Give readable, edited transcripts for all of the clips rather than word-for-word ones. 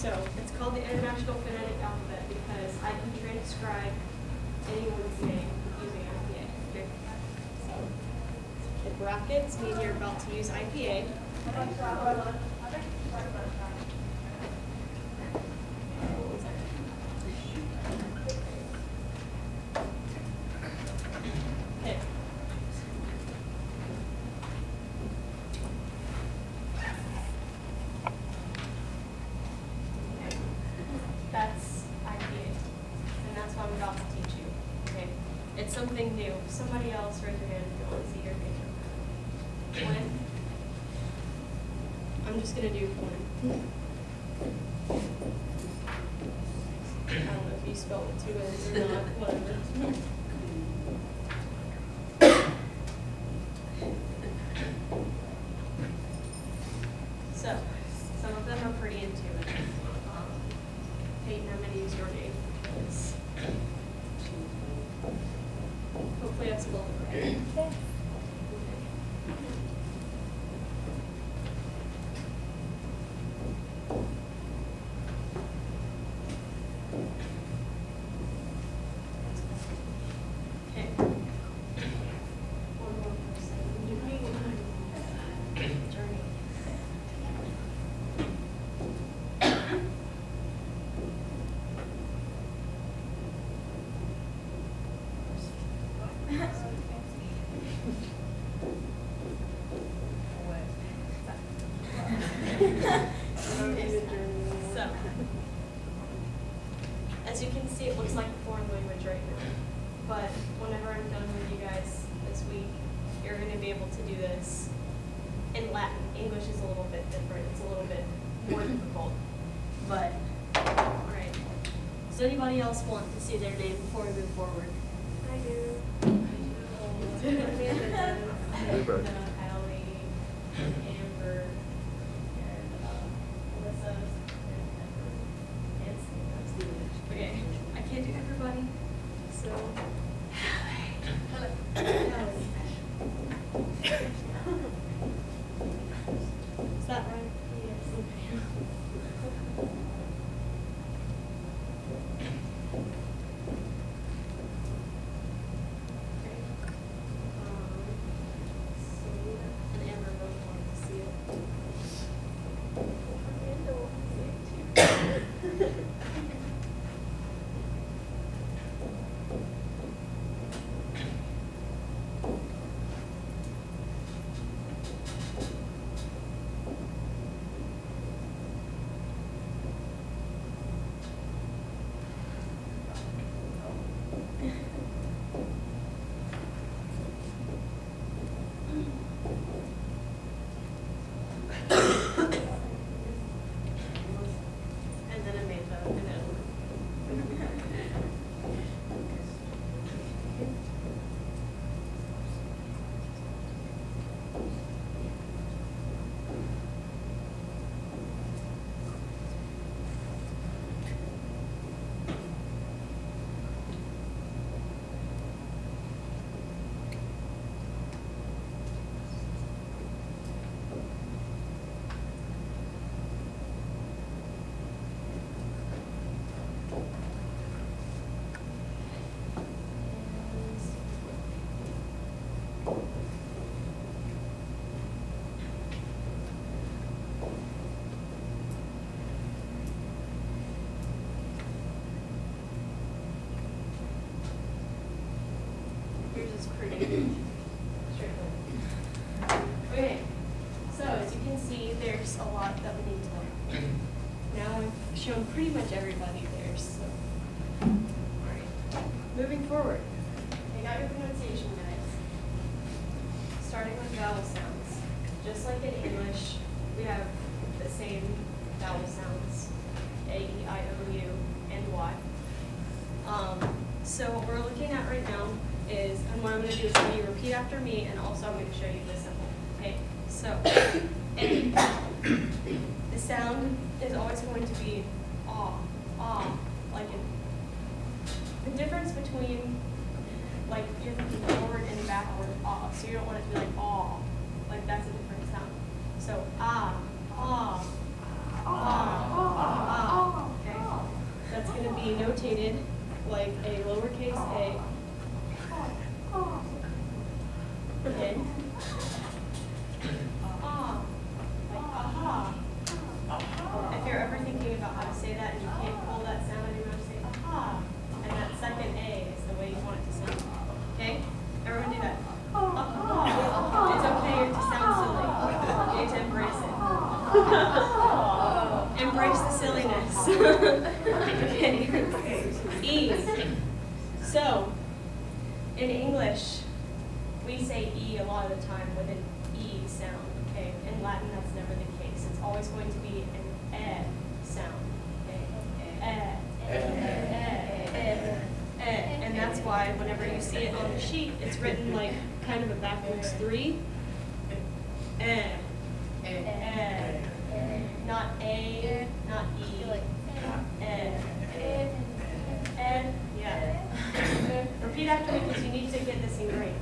So it's called the International Phonetic Alphabet because I can transcribe anyone's name using IPA. Okay. So the brackets mean you're about to use IPA. Okay. That's IPA, and that's what I'm about to teach you. Okay, it's something new. Somebody else, raise your hand if you want to see your face. When? I'm just gonna do when. I don't know if you spelled it 2 N's or not. Whatever. So, some of them are pretty intuitive. Peyton, I'm going to use your name because hopefully that's a little bit right. Okay. One more person. Journey. So, as you can see, it looks like a foreign language right now. But whenever I'm done with you guys this week, you're going to be able to do this in Latin. English is a little bit different. It's a little bit more difficult. But, all right. Does anybody else want to see their name before we move forward? I do. Amanda, Allie, Amber, and Alyssa, and Steven. Okay, I can't do everybody, so. Is that right? Yes. And Amber both wanted to see it. And then Amanda, and then yours is pretty straightforward. Okay, so as you can see, there's a lot that we need to learn. Now I've shown pretty much everybody there, so. Alright, moving forward. I got your pronunciation, guys. Starting with vowel sounds. Just like in English, we have the same vowel sounds. A, E, I, O, U, and Y. So what we're looking at right now is, and what I'm going to do is have you repeat after me, and also I'm going to show you the symbol. Okay, so A. The sound is always going to be ah, ah, like in. The difference between, like, you're thinking forward and backward ah, so you don't want it to be like ah, like that's a different sound. So ah, ah, ah, ah, ah. like a lowercase a. Okay. Like aha. If you're ever thinking about how to say that and you can't pull that sound in your mouth, say aha. And that second A is the way you want it to sound. Okay? Everyone do that. Aha. It's okay to sound silly. You need to embrace it. Embrace the silliness. Okay. E. So, in English, we say E a lot of the time with an E sound. Okay? In Latin, that's never the case. It's always going to be an E sound. Okay? And that's why whenever you see it on the sheet, it's written like kind of a backwards 3. Not A, not E. Yeah. Repeat after me because you need to get this ingrained.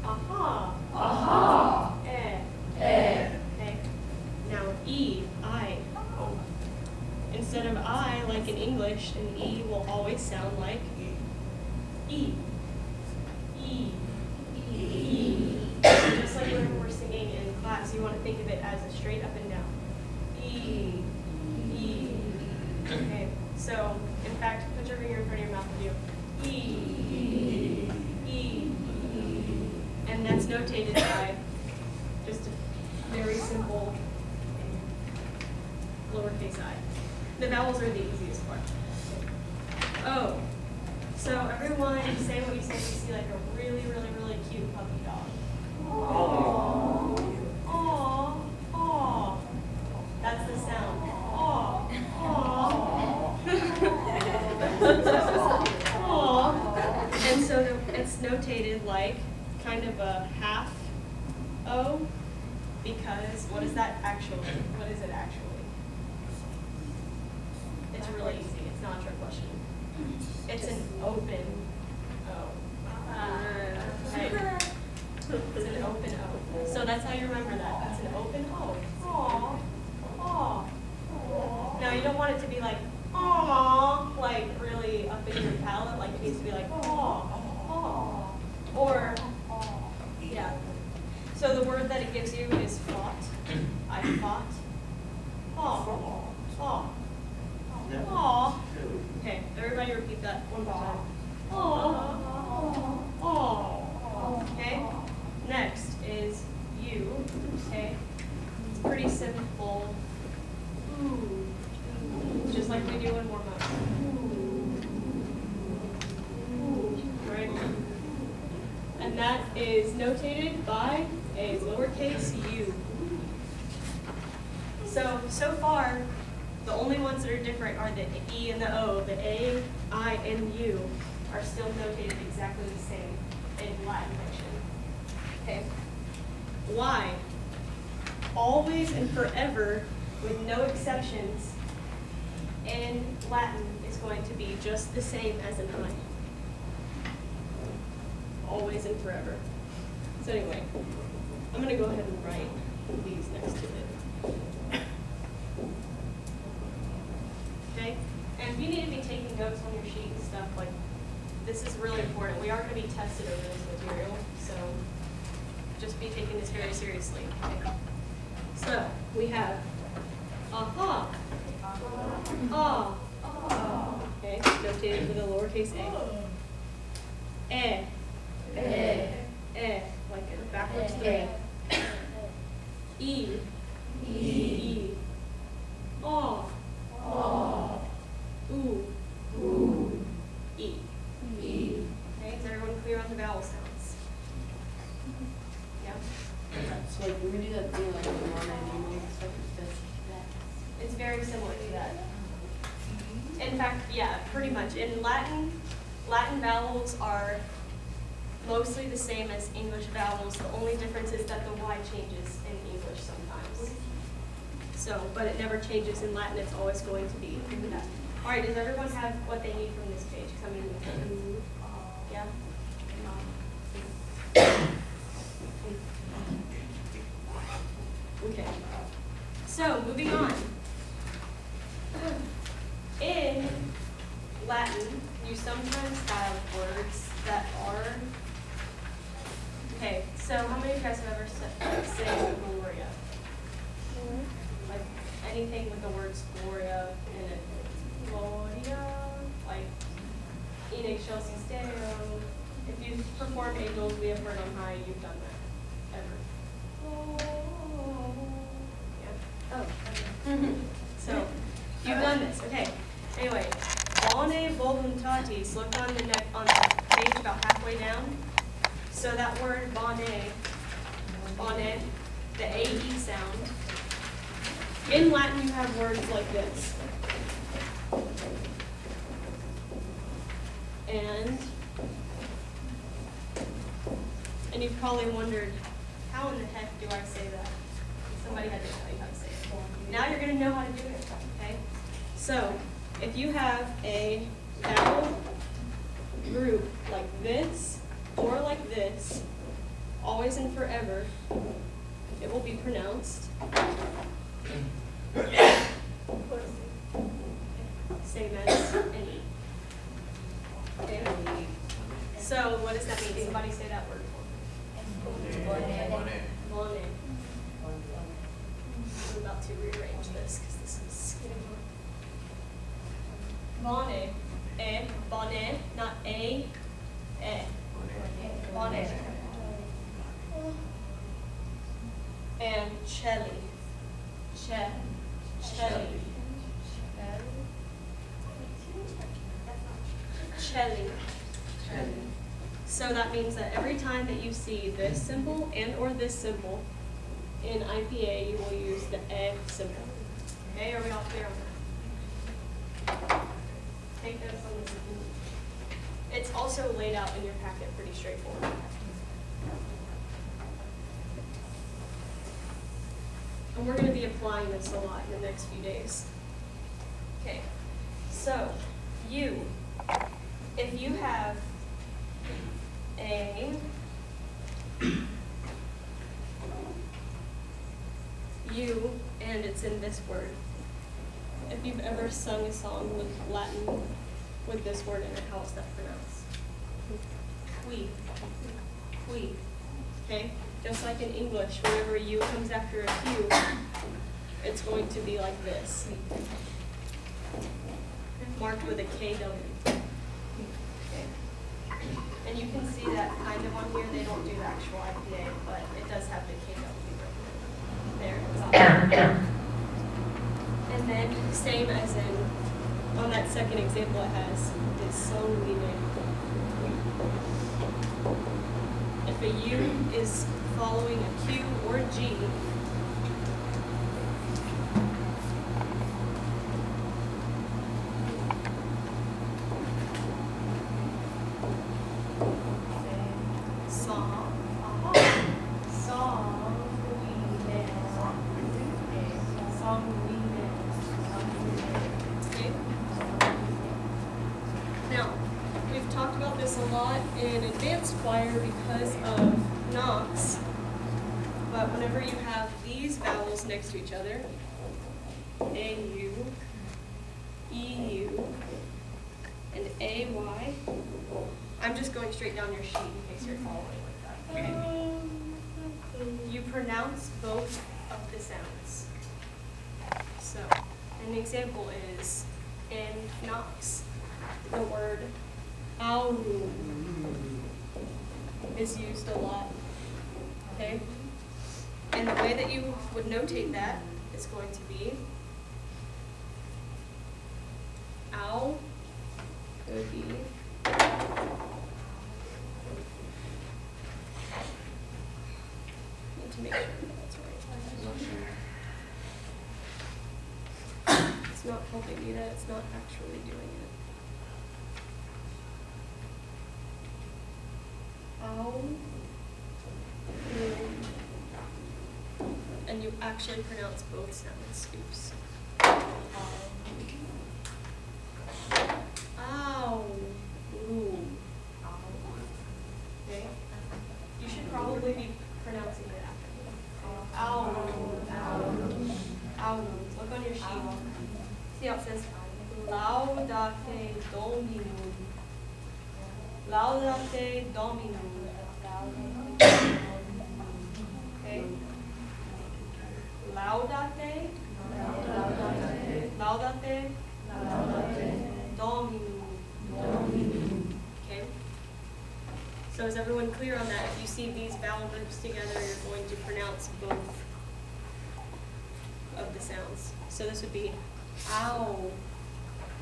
Aha. Aha. Okay. Now E, I. Instead of I, like in English, an E will always sound like E. E. E. Just like whenever we're singing in class, you want to think of it as a straight up and down. E. E. Okay. So, in fact, put your finger in front of your mouth and do E. E. And that's notated by just a very simple lowercase I. The vowels are the easiest part. Oh. So everyone say what you say. You see like a really, really, really cute puppy dog. Aww. Aww. Aww. That's the sound. Aww. Aww. Aww. And so it's notated like kind of a half O, because what is that actually? What is it actually? It's really easy. It's not a trick question. It's an open O. Okay. It's an open O. So that's how you remember that. That's an open O. Aww. Aww. Now you don't want it to be like aww, like really up in your palate. Like it needs to be like aww. Aww. Or yeah. So the word that it gives you is fought. I fought. Aw. Aw. Aw. Okay, everybody repeat that one more time. Aw. Aw. Okay. Next is you. Okay. It's pretty simple. Ooh. Just like we do in warm-up. Ooh. Right? And that is notated by a lowercase u. So far, the only ones that are different are the E and the O. The A, I, and U are still notated exactly the same in Latin diction. Okay. Y, always and forever, with no exceptions, in Latin is going to be just the same as an I. Always and forever. So anyway, I'm going to go ahead and write these next to it. Okay? And if you need to be taking notes on your sheet and stuff, like, this is really important. We are going to be tested over this material, so just be taking this very seriously. Okay? So, we have aha, ah, okay, notated with a lowercase a. Like a backwards 3. E. Aw. Ooh. E. Okay, is everyone clear on the vowel sounds? Yeah? So like when we do that thing like in one and stuff, It's very similar to that. In fact, yeah, pretty much. In Latin vowels are mostly the same as English vowels. The only difference is that the Y changes in English sometimes. So, but it never changes in Latin. It's always going to be that. All right, does everyone have what they need from this page coming in? Yeah? Okay. So, moving on. In Latin, you sometimes have words that are, okay, so how many of you guys have ever said Gloria? Like anything with the words Gloria in it. Gloria, like in excelsis Deo. If you perform Angels We Have Heard on High, you've done that. Ever. Yeah. Oh. So, you've done this. Okay. Anyway, Bone voluntatis. Look on the page about halfway down. So that word bone, the AE sound. In Latin, you have words like this. And you've probably wondered, how in the heck do I say that? Somebody had to tell you how to say it. Now you're going to know how to do it, okay? So, if you have a vowel group like this or like this, always and forever, it will be pronounced same as an E. Okay? So what does that mean? Somebody say that word for me. Bone. I'm about to rearrange this because this is getting more. Bone. Bone, not A. Bone. And celli. Celli. Celli. So that means that every time that you see this symbol and or this symbol in IPA, you will use the E symbol. Okay, are we all clear on that? Take notes on this. It's also laid out in your packet, pretty straightforward. And we're going to be applying this a lot in the next few days. Okay, so if you have a U and it's in this word, if you've ever sung a song with Latin with this word in it, how is that pronounced? Qui. Okay? Just like in English, whenever a U comes after a Q, it's going to be like this. Marked with a KW. Okay. And you can see that kind of on here. They don't do the actual IPA, but it does have the KW there. And then, same as in, on that second example, it has this sanguine. If a U is following a Q or G, in advanced choir because of Knox, but whenever you have these vowels next to each other, A-U, E-U, and A-Y, I'm just going straight down your sheet in case you're following like that. Okay. You pronounce both of the sounds. So, an example is in Knox, the word aurum is used a lot, okay? And the way that you would notate that is going to be ow, it would be need to make sure that's right. It's not helping me that it's not actually doing it. And you actually pronounce both sounds. Oops. Ow. Ooh. Okay. You should probably be pronouncing it after me. Ow. Ow. Ow. Look on your sheet. See how it says Laudate Dominum. Laudate Dominum. Okay. Laudate. Laudate. Dominum. Okay. So is everyone clear on that? If you see these vowel groups together, you're going to pronounce both of the sounds. So this would be ow,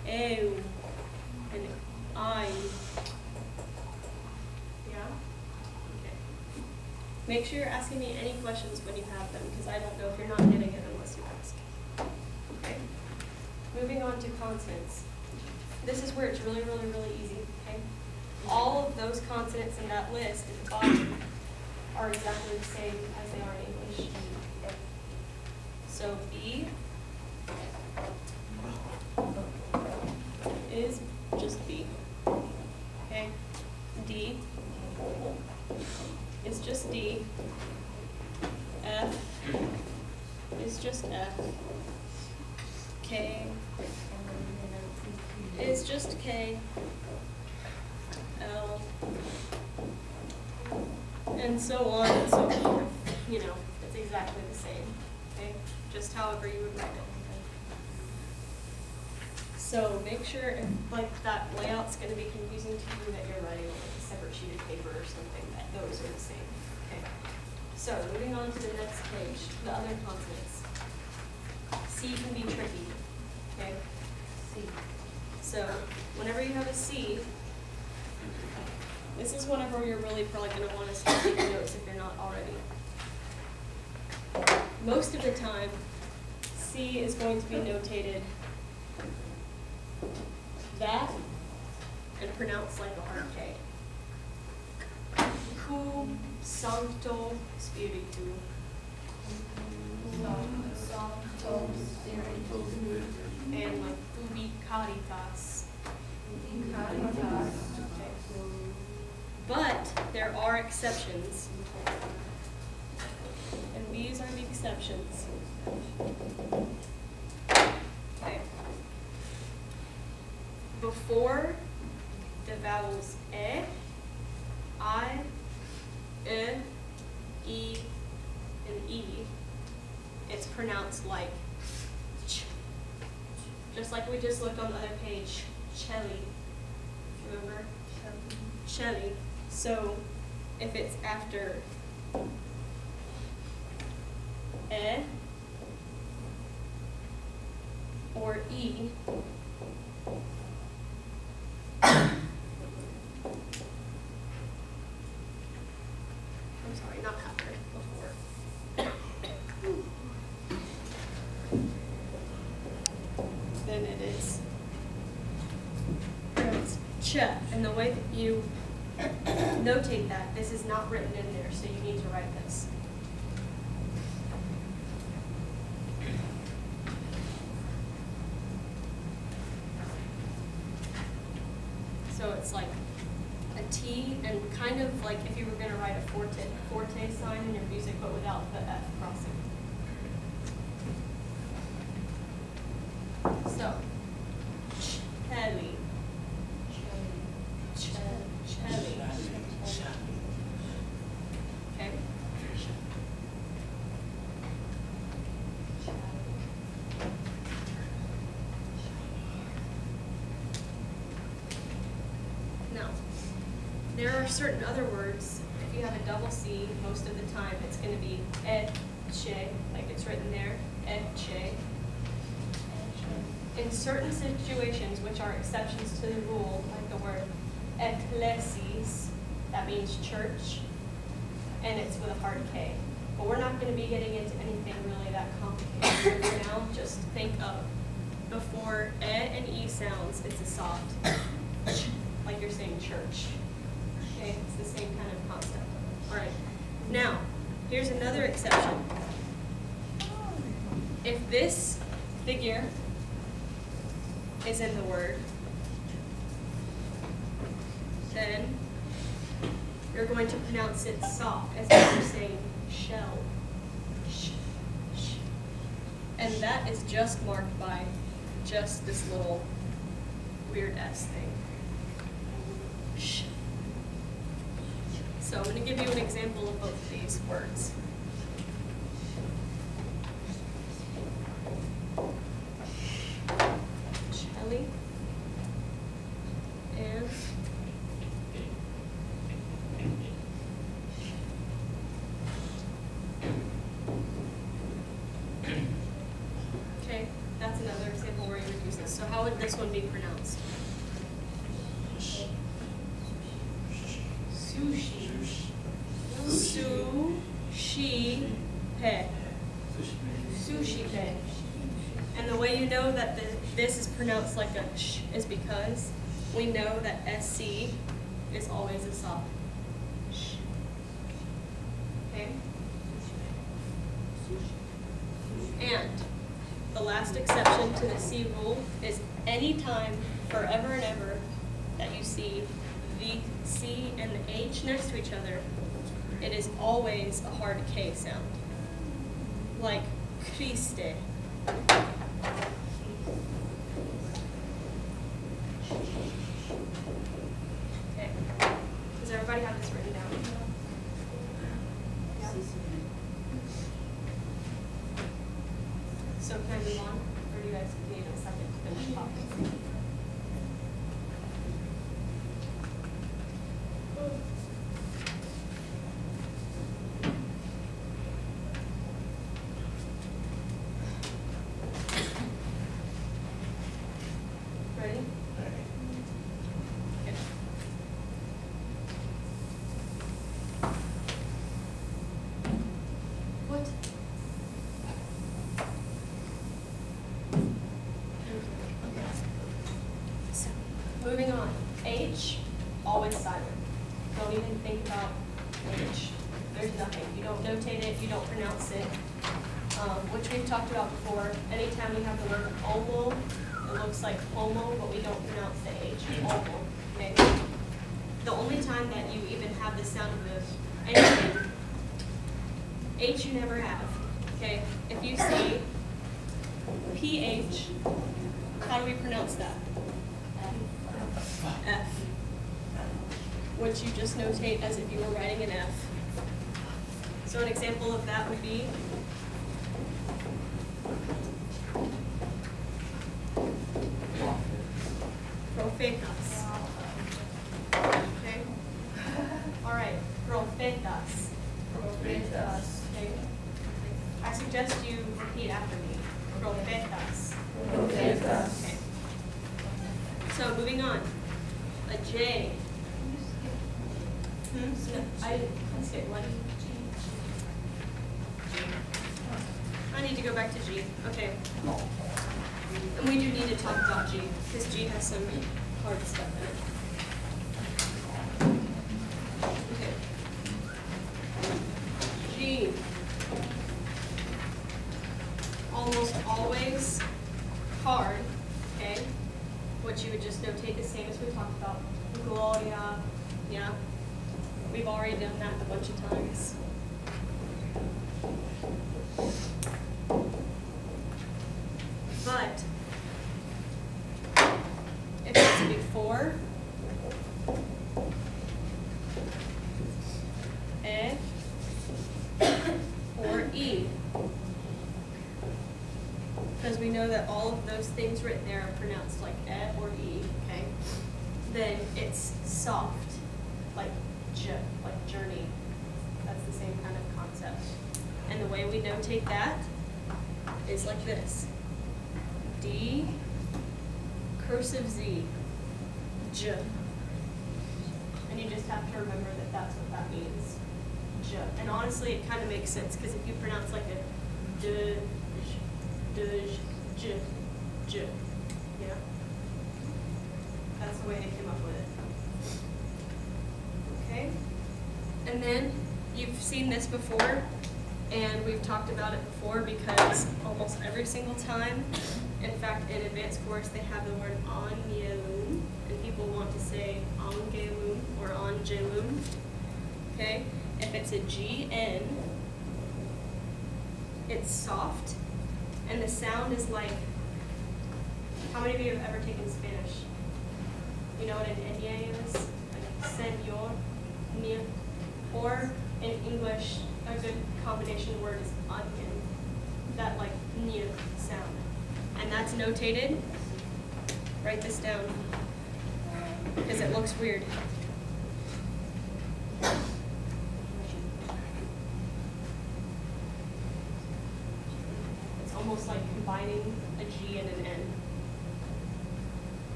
ew, and I. Yeah? Okay. Make sure you're asking me any questions when you have them, because I don't know if you're not getting it unless you ask. Okay? Moving on to consonants. This is where it's really, really, really easy, okay? All of those consonants in that list at the bottom are exactly the same as they are in English. So B is just B. Okay? D is just D. F is just F. K is just K. L, and so on and so forth. You know, it's exactly the same. Okay? Just however you would write it. So make sure if that layout's going to be confusing to you that you're writing on a separate sheet of paper or something, that those are the same. Okay. So moving on to the next page, the other consonants. C can be tricky. Okay? C. So whenever you have a C, this is whenever you're really probably going to want to start taking notes if you're not already. Most of the time, C is going to be notated that and pronounced like a hard K. Cum sancto spiritu. Sancto spiritu. And like ubi caritas. Ubi caritas. Okay. But there are exceptions. And these are the exceptions. Okay. Before the vowels E, I, and E, it's pronounced like ch. Just like we just looked on the other page, chelly. Remember? Chelly. So if it's after E or E, I'm sorry, not after, before. Then it is pronounced ch, and the way that you notate that, this is not written in there, so you need to write this. So it's like a T, and kind of like if you were going to write a forte sign in your music, but without the F crossing. So, chelly. Chelly. Okay. Now, there are certain other words. If you have a double C, most of the time it's going to be etche, like it's written there, etche. In certain situations, which are exceptions to the rule, like the word ekklesis, that means church, and it's with a hard K. But we're not going to be getting into anything really that complicated. So for now, just think of before E and E sounds, it's a soft, like you're saying church. Okay, it's the same kind of concept. All right, now, here's another exception. If this figure is in the word, then you're going to pronounce it soft, as if you're saying shell. And that is just marked by just this little weird S thing. Sh. So I'm going to give you an example of both of these words. Shelly and okay, that's another example where you would use this. So how would this one be pronounced? Sushi. Su-shi-pe. Sushi-pe. And the way you know that this is pronounced like a sh is because we know that SC is always a soft sh. Okay? And the last exception to the C rule is anytime, forever and ever, that you see the C and the H next to each other, it is always a hard K sound. Like Christe. Okay. Does everybody have this written down? Yeah. So can I move on? Or do you guys need a second to finish talking? Ready? Okay. What? So, moving on. H, always silent. Don't even think about H. There's nothing. You don't notate it, you don't pronounce it. Which we've talked about before. Anytime we have the word omo, it looks like homo, but we don't pronounce the H. Omo. Okay? The only time that you even have the sound of anything, H you never have. Okay? If you see PH, how do we pronounce that? F. Which you just notate as if you were writing an F. So an example of that would be profetas. Okay? All right, profetas. Profetas. Okay? I suggest you repeat after me. Profetas. Profetas. Okay. So moving on. A J. No, I skipped one. I need to go back to G. Okay. And we do need to talk about G, because G has some hard stuff in it. Okay. G. Almost always hard, okay? Which you would just notate the same as we talked about. Gloria, yeah? We've already done that a bunch of times. But if it's before E or E, because we know that all of those things written there are pronounced like E or E, okay? Then it's soft, like J, like journey. That's the same kind of concept. And the way we notate that is like this. D, cursive Z, J. And you just have to remember that that's what that means. J. And honestly, it kind of makes sense, because if you pronounce like a D, J, J, J, you know? That's the way they came up with it. Okay? And then, you've seen this before, and we've talked about it before, because almost every single time, in fact, in advanced course, they have the word angelum, and people want to say angelum or angelum. Okay? If it's a GN, it's soft, and the sound is like, how many of you have ever taken Spanish? You know what an enye is? Like senor, nie. Or in English, a good combination word is onion. That like nie sound. And that's notated. Write this down. Because it looks weird. It's almost like combining a G and an N.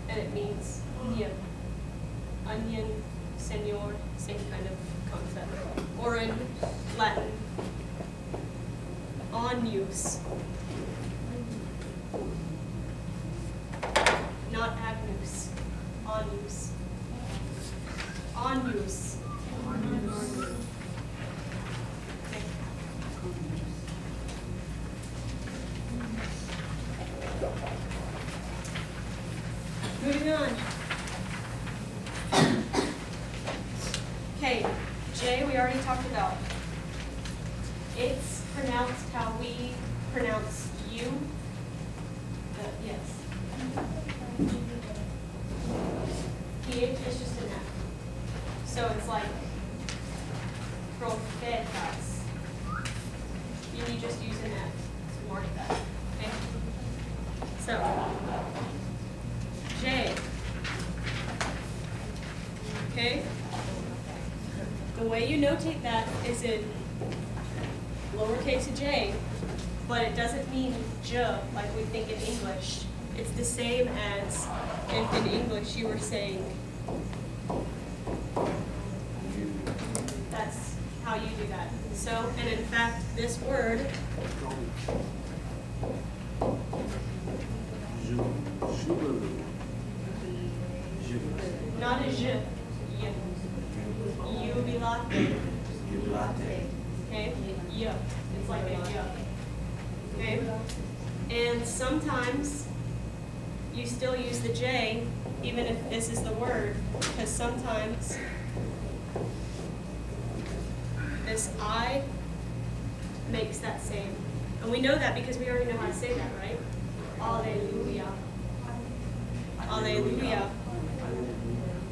And it means nie. Onion, senor, same kind of concept. Or in Latin, agnus. Not agnus, agnus. Agnus. Okay. Moving on. Okay, J we already talked about. It's pronounced how we pronounce you. Yes. PH is just an F. So it's like profetas. You just use an F to mark that. Okay? So, J. Okay? The way you notate that is in lowercase j, but it doesn't mean j like we think in English. It's the same as if in English you were saying. That's how you do that. So, and in fact, this word, not a j, jubilate. Okay, yeah, it's like a yeah. Okay, and sometimes you still use the J, even if this is the word, because sometimes this I makes that same. And we know that because we already know how to say that, right? Alleluia. Alleluia.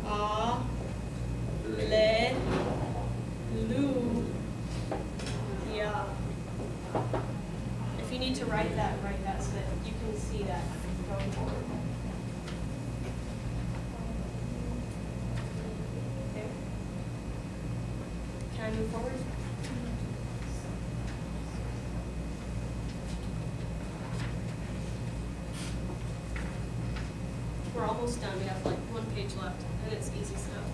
Alleluia. If you need to write that so that you can see that going forward. Okay. Can I move forward? We're almost done. We have like one page left, and it's easy stuff.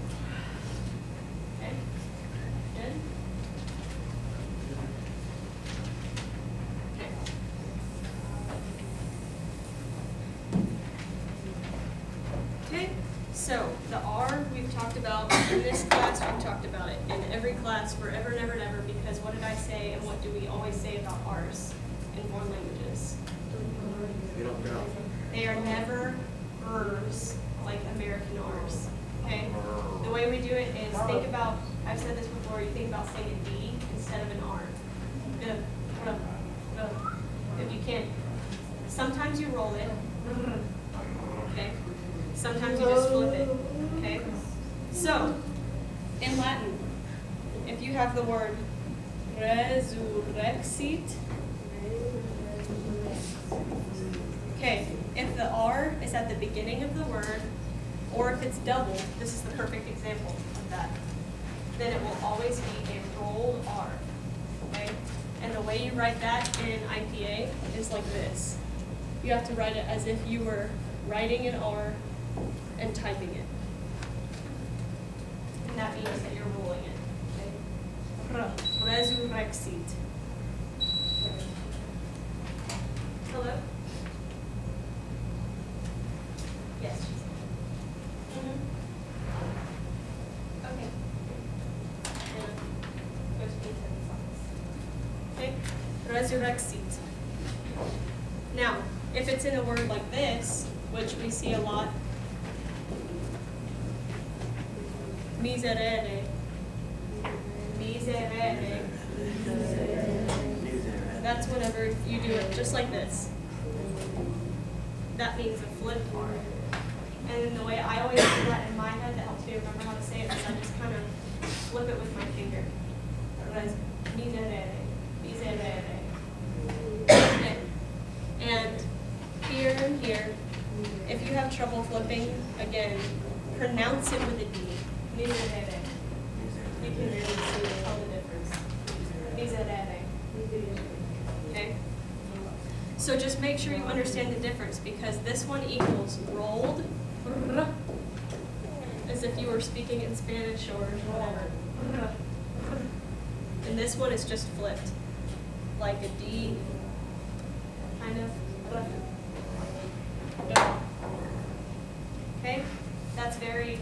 Okay? Good? Okay. Okay, so the R we've talked about in this class, we've talked about it in every class forever and ever and ever, because what did I say and what do we always say about R's in foreign languages? They are never R's like American R's. Okay? The way we do it is think about, I've said this before, you think about saying a D instead of an R. If you can't, sometimes you roll it. Okay? Sometimes you just flip it. Okay? So, in Latin, if you have the word resurrexit, okay, if the R is at the beginning of the word, or if it's double, this is the perfect example of that, then it will always be a rolled R, okay? And the way you write that in IPA is like this. You have to write it as if you were writing an R and typing it. And that means that you're rolling it, okay? Resurrexit. Hello? Yes. Okay. Okay. Resurrexit. Now, if it's in a word like this, which we see a lot, miserere. Miserere. That's whenever you do it just like this. That means a flipped R. And then the way I always do that in my head that helps me remember how to say it is I just kind of flip it with my finger. Otherwise, miserere. And here and here, if you have trouble flipping, again, pronounce it with a D. Miserere. You can really tell the difference. Miserere. Okay? So just make sure you understand the difference because this one equals rolled, as if you were speaking in Spanish or whatever. And this one is just flipped, like a D, kind of. Okay? That's very,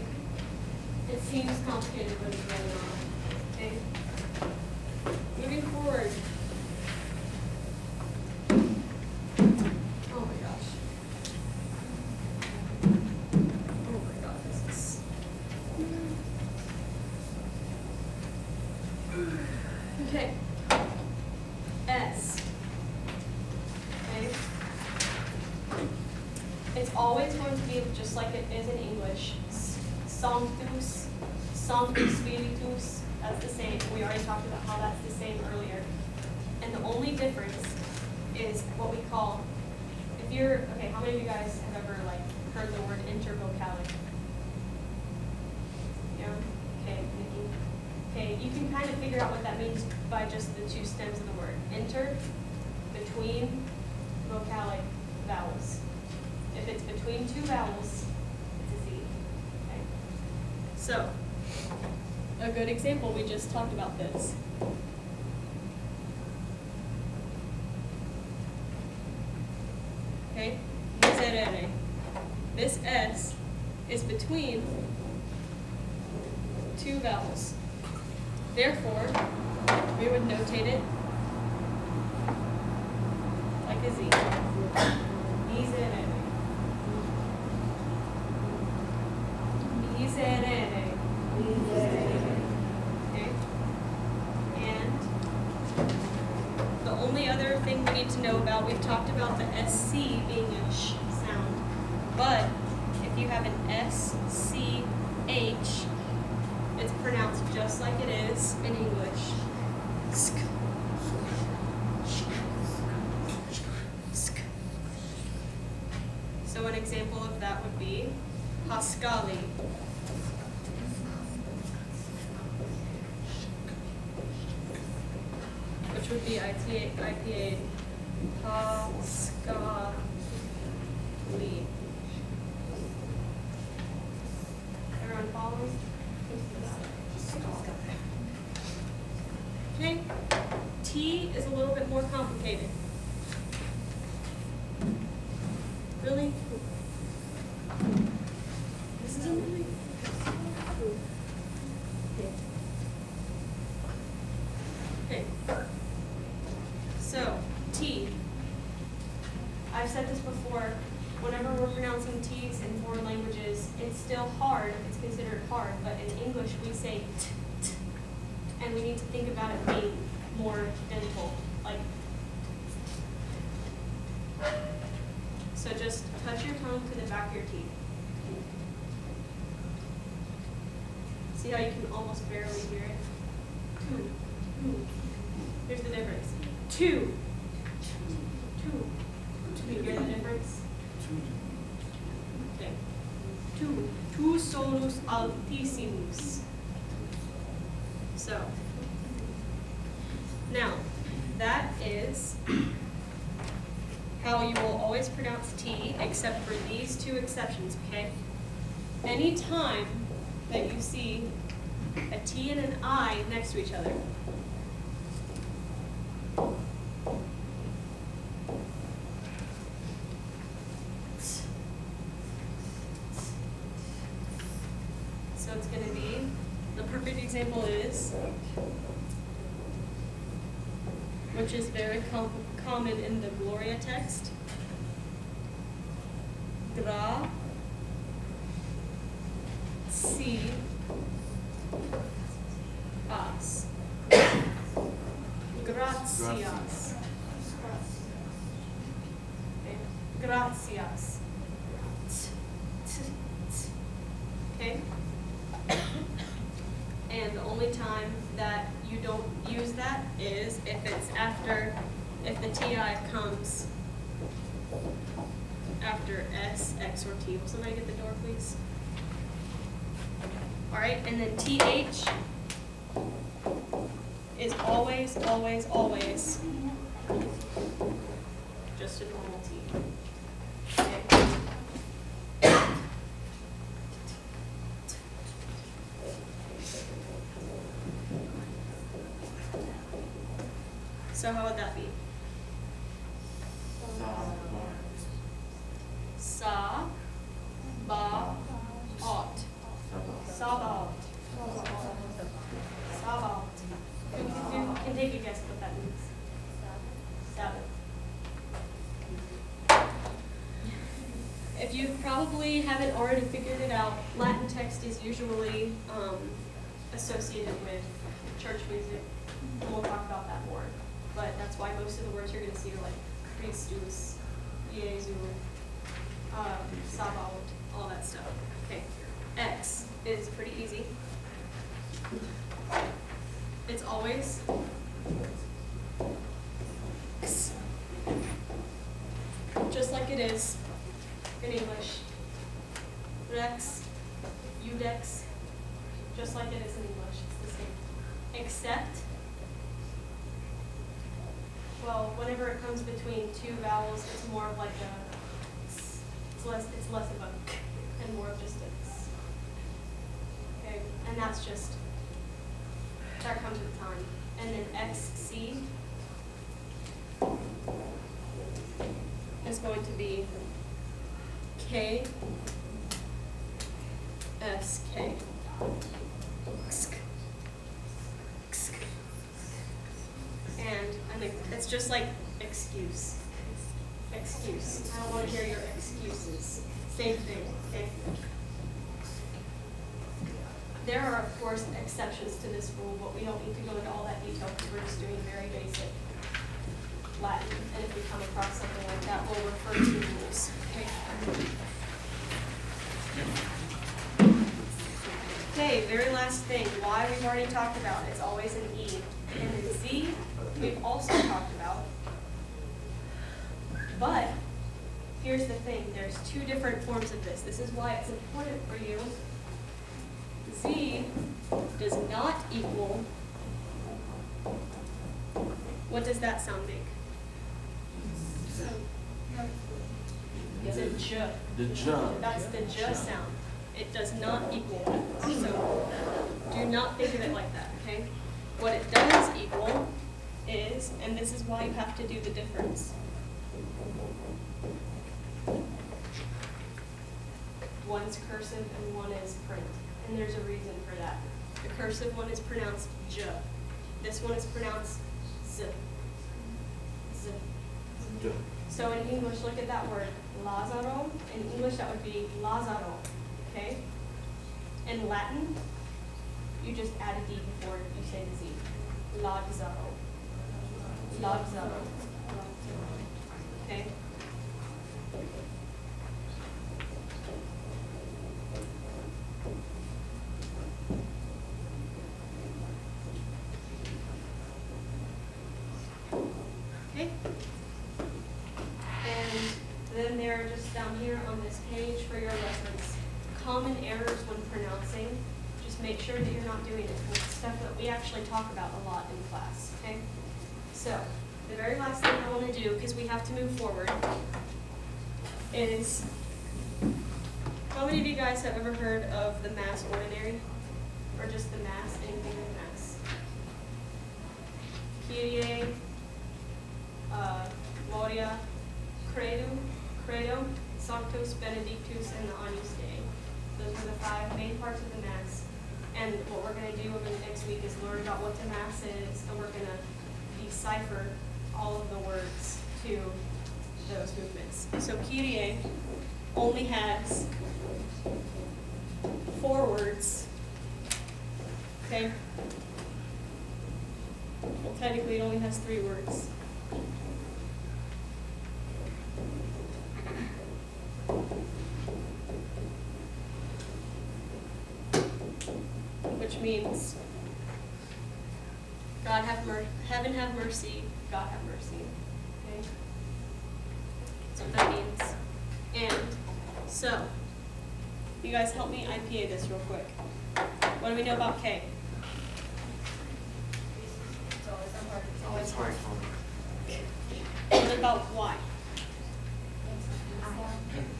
it seems complicated, but it's really not. Okay? Moving forward. Oh my gosh. Oh my god, this is. Okay. S. Okay. It's always going to be just like it is in English. Sanctus, Sanctus Spiritus, that's the same. We already talked about how that's the same earlier. And the only difference is what we call, if you're, okay, how many of you guys have ever like heard the word intervocalic? Yeah? Okay, Nikki. Okay, you can kind of figure out what that means by just the two stems of the word. Inter, between, vocalic, vowels. If it's between two vowels, it's a Z. Okay? So, a good example, we just talked about this. Okay? Miserere. This S is between two vowels. Therefore, we would notate it like a Z. Miserere. Miserere. Okay? And the only other thing we need to know about, we've talked about the SC being a sh sound, but if you have an SCH, it's pronounced just like it is in English. Sk. Sk. So an example of that would be Pascali. Which would be IPA. Pascali. Everyone following? Okay, T is a little bit more complicated. Really? This isn't really. Okay. So, T. I've said this before. Whenever we're pronouncing T's in foreign languages, it's still hard. It's considered hard, but in English we say t. And we need to think about it being more dental, like. So just touch your tongue to the back of your teeth. See how you can almost barely hear it? Here's the difference. Two. Do you hear the difference? Okay. Tu solus altissimus. So, now, that is how you will always pronounce T, except for these two exceptions, okay? Anytime that you see a T and an I next to each other, so it's going to be, the perfect example is, which is very common in the Gloria text, gra, si, as. Gratias. Okay. Gratias. okay? And the only time that you don't use that is if it's after, if the TI comes after S, X, or T. Will somebody get the door, please? All right, and then TH is always, always, always just a normal T. Okay. So how would that be? Sa, ba, ot. Sabaot. Sabaot. You can take a guess what that means. Sabbath. If you probably haven't already figured it out, Latin text is usually associated with church music. And we'll talk about that more. But that's why most of the words you're going to see are like Christus, Jesu, Sabaoth, all that stuff. Okay. X is pretty easy. It's always X. Just like it is in English. Rex, Udex, just like it is in English. It's the same. Except, well, whenever it comes between two vowels, it's more of like a, it's less of a k and more of just a s. Okay, and that's just, that comes with time. And then XC is going to be K, S, K. And I think it's just like excuse. Excuse. I don't want to hear your excuses. Same thing, okay? There are, of course, exceptions to this rule, but we don't need to go into all that detail because we're just doing very basic Latin. And if we come across something like that, we'll refer to the rules, okay? Okay, very last thing, Y we've already talked about, it's always an E. And then Z, we've also talked about. But here's the thing, there's two different forms of this. This is why it's important for you. Z does not equal, what does that sound make? It's a J. The J. That's the J sound. It does not equal that. So do not think of it like that, okay? What it does equal is, and this is why you have to do the difference. One's cursive and one is print. And there's a reason for that. The cursive one is pronounced J. This one is pronounced Z. Z. J. So in English, look at that word, Lazaro. In English, that would be Lazaro, okay? In Latin, you just add a D before you say the Z. Lazaro. Lazaro. Okay? Okay? And then there are just down here on this page for your reference, common errors when pronouncing. Just make sure that you're not doing it with stuff that we actually talk about a lot in class, okay? So, the very last thing I want to do, because we have to move forward, is, how many of you guys have ever heard of the Mass Ordinary? Or just the Mass, anything in the Mass? Kyrie, Gloria, Credo, Sanctus, Benedictus, and the Agnus Dei. Those are the 5 main parts of the Mass. And what we're going to do over the next week is learn about what the Mass is, and we're going to decipher all of the words to those movements. So Kyrie only has 4 words. Okay? Well, technically it only has 3 words. which means God have heaven have mercy, God have mercy. Okay? That's what that means. And so, you guys help me IPA this real quick. What do we know about K? It's always hard. What about Y?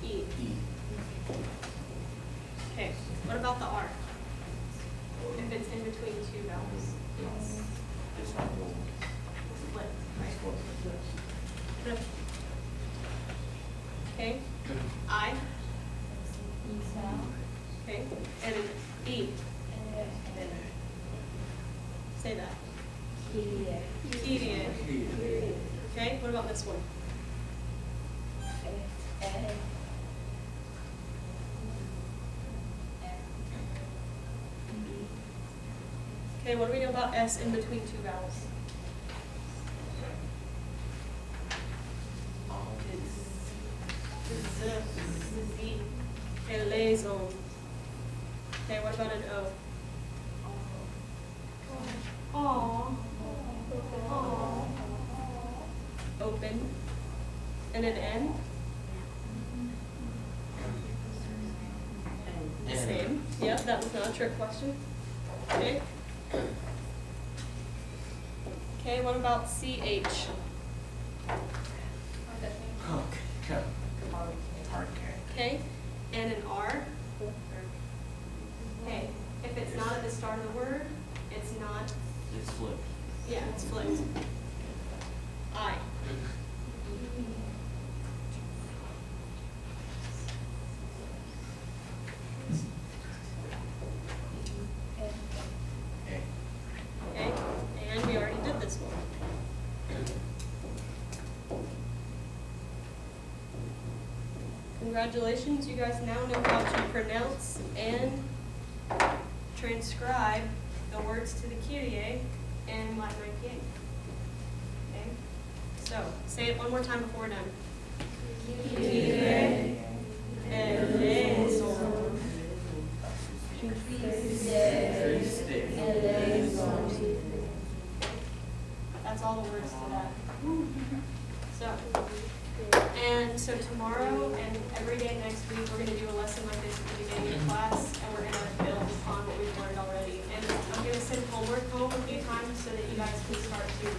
E. Okay, what about the R? If it's in between two vowels. It's not wrong. Split, right? Okay, I. Okay, and an E. Say that. Kyrie. Okay, what about this one? Okay, what do we know about S in between two vowels? Z. Okay, liaison. Okay, what about an O? Open. And an N? Same. Yep, that was not a trick question. Okay. Okay, what about CH? Okay. Hard. Okay, and an R? Okay, if it's not at the start of the word, it's not, It's flipped. yeah, it's flipped. I. Okay. Okay, and we already did this one. Congratulations, you guys now know how to pronounce and transcribe the words to the Kyrie and Latin IPA. Okay, so say it one more time before we're done. Kyrie eleison. That's all the words to that. So tomorrow and every day next week, we're gonna do a lesson like this at the beginning of class, and we're gonna build upon what we've learned already. And I'm gonna send homework home a few times so that you guys can start to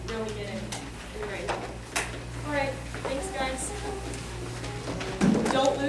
really get it and right. All right, thanks guys. Don't lose